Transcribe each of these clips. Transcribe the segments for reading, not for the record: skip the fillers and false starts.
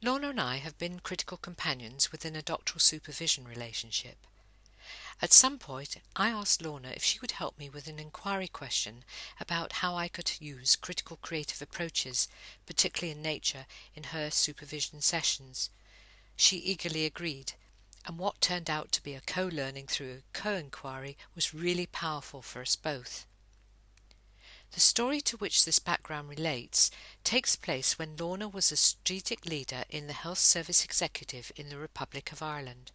Lorna and I have been critical companions within a doctoral supervision relationship. At some point, I asked Lorna if she would help me with an inquiry question about how I could use critical creative approaches, particularly in nature, in her supervision sessions. She eagerly agreed, and what turned out to be a co-learning through a co-inquiry was really powerful for us both. The story to which this background relates takes place when Lorna was a strategic leader in the Health Service Executive in the Republic of Ireland.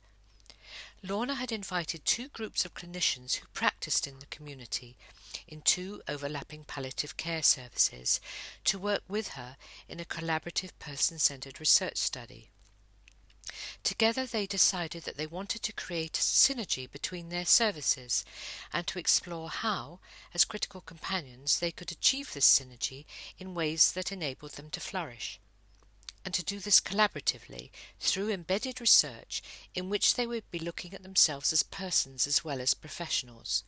Lorna had invited two groups of clinicians who practiced in the community in two overlapping palliative care services to work with her in a collaborative person-centred research study. Together they decided that they wanted to create a synergy between their services and to explore how, as critical companions, they could achieve this synergy in ways that enabled them to flourish, and to do this collaboratively through embedded research in which they would be looking at themselves as persons as well as professionals.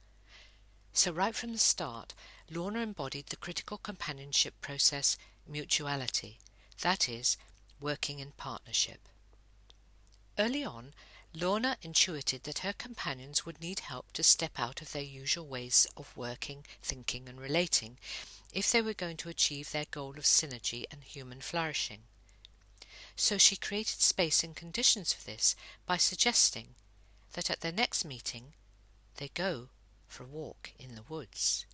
So right from the start, Lorna embodied the critical companionship process mutuality, that is, working in partnership. Early on, Lorna intuited that her companions would need help to step out of their usual ways of working, thinking and relating if they were going to achieve their goal of synergy and human flourishing. So she created space and conditions for this by suggesting that at their next meeting they go for a walk in the woods.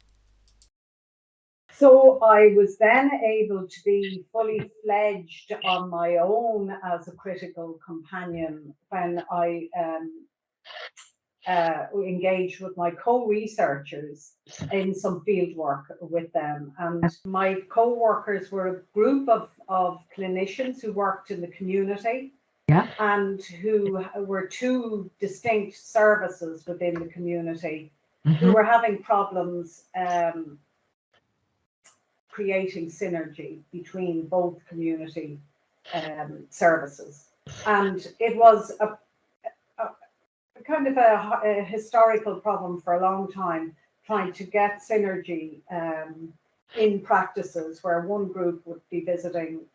So I was then able to be fully fledged on my own as a critical companion when I engaged with my co-researchers in some field work with them. And my co-workers were a group of clinicians who worked in the community, and who were two distinct services within the community who were having problems creating synergy between both community services. And it was a kind of a historical problem for a long time, trying to get synergy in practices where one group would be visiting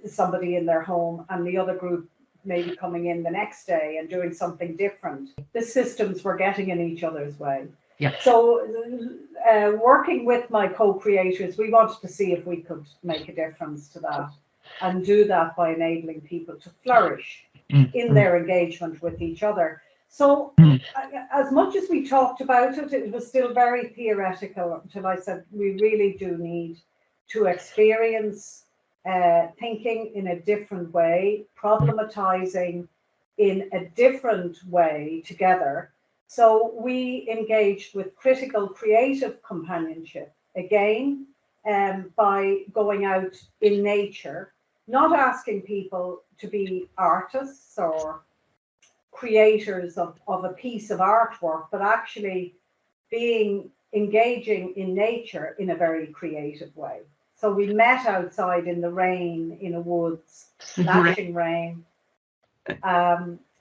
somebody in their home and the other group maybe coming in the next day and doing something different. The systems were getting in each other's way. Yeah. So working with my co-creators, we wanted to see if we could make a difference to that and do that by enabling people to flourish in their engagement with each other. So as much as we talked about it, it was still very theoretical until I said we really do need to experience thinking in a different way, problematizing in a different way together. So we engaged with critical creative companionship, again, by going out in nature, not asking people to be artists or creators of a piece of artwork, but actually engaging in nature in a very creative way. So we met outside in the rain, in a woods, lashing rain.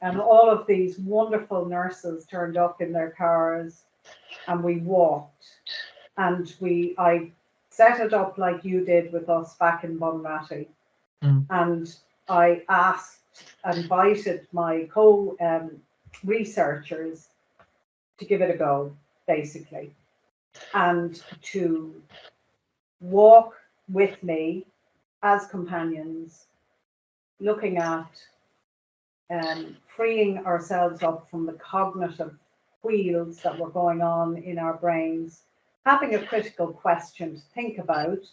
And all of these wonderful nurses turned up in their cars and we walked. And I set it up like you did with us back in Bunratty. And I invited my co-researchers to give it a go, basically, and to walk with me as companions, looking at freeing ourselves up from the cognitive wheels that were going on in our brains, having a critical question to think about,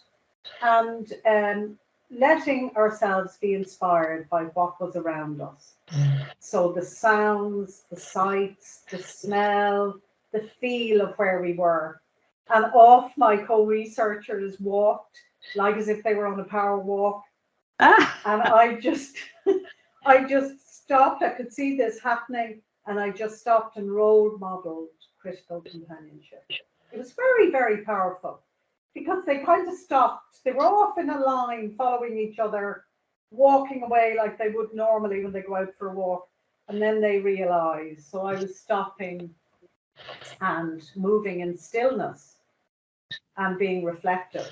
and letting ourselves be inspired by what was around us. So the sounds, the sights, the smell, the feel of where we were. And off my co-researchers walked like as if they were on a power walk. And I just stopped. I could see this happening, and I just stopped and role modeled critical companionship. It was very, very powerful because they kind of stopped. They were off in a line, following each other, walking away like they would normally when they go out for a walk. And then they realized. So I was stopping and moving in stillness and being reflective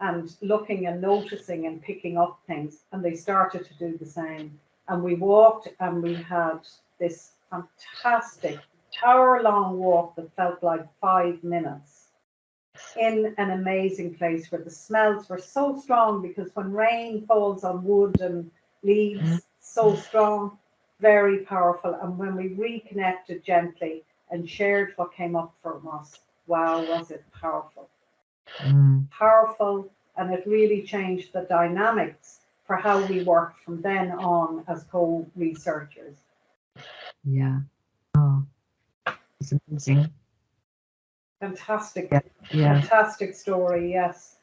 and looking and noticing and picking up things, and they started to do the same. And we walked and we had this fantastic hour-long walk that felt like 5 minutes in an amazing place where the smells were so strong, because when rain falls on wood and leaves, so strong, very powerful. And when we reconnected gently and shared what came up from us, wow, was it powerful. Powerful, and it really changed the dynamics for how we worked from then on as co-researchers. Yeah. Oh, it's amazing. Fantastic. Yeah. Fantastic story, yes.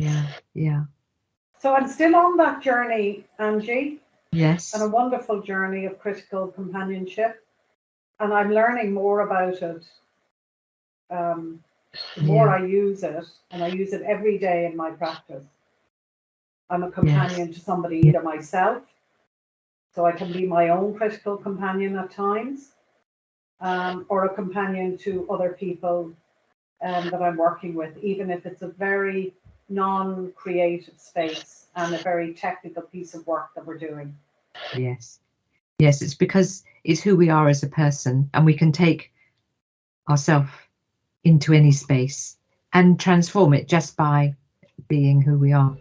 Yeah. So I'm still on that journey, Angie. Yes. And a wonderful journey of critical companionship. And I'm learning more about it. The more I use it, and I use it every day in my practice. I'm a companion to somebody, either myself, so I can be my own critical companion at times, or a companion to other people that I'm working with, even if it's a very non-creative space and a very technical piece of work that we're doing. Yes, it's because it's who we are as a person, and we can take ourselves into any space and transform it just by being who we are.